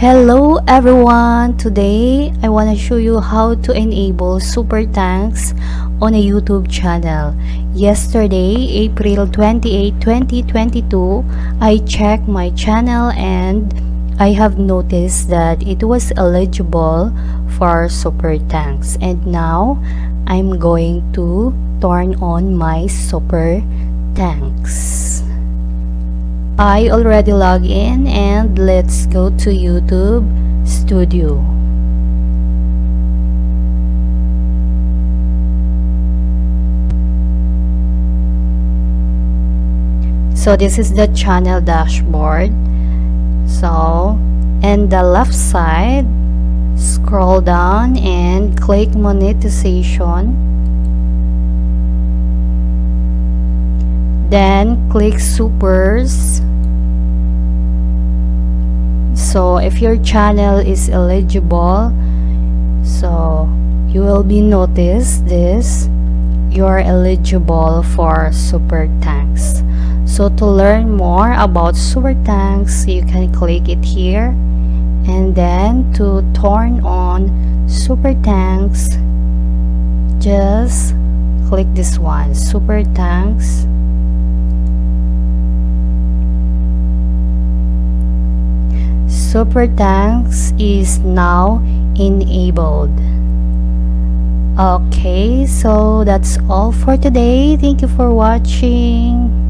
Hello everyone! Today, I want to show you how to enable super thanks on a YouTube channel. Yesterday, April 28, 2022, I checked my channel and I have noticed that it was eligible for super thanks. And now, I'm going to turn on my super thanks. I already logged in and let's go to YouTube Studio. So this is the channel dashboard. So in the left side, scroll down and click monetization. Then click supers. So if your channel is eligible, so you will be noticed this, you're eligible for super thanks. So to learn more about super thanks, you can click it here, and then to turn on super thanks, just click this one, super thanks. Super thanks is now enabled. Okay, so that's all for today. Thank you for watching.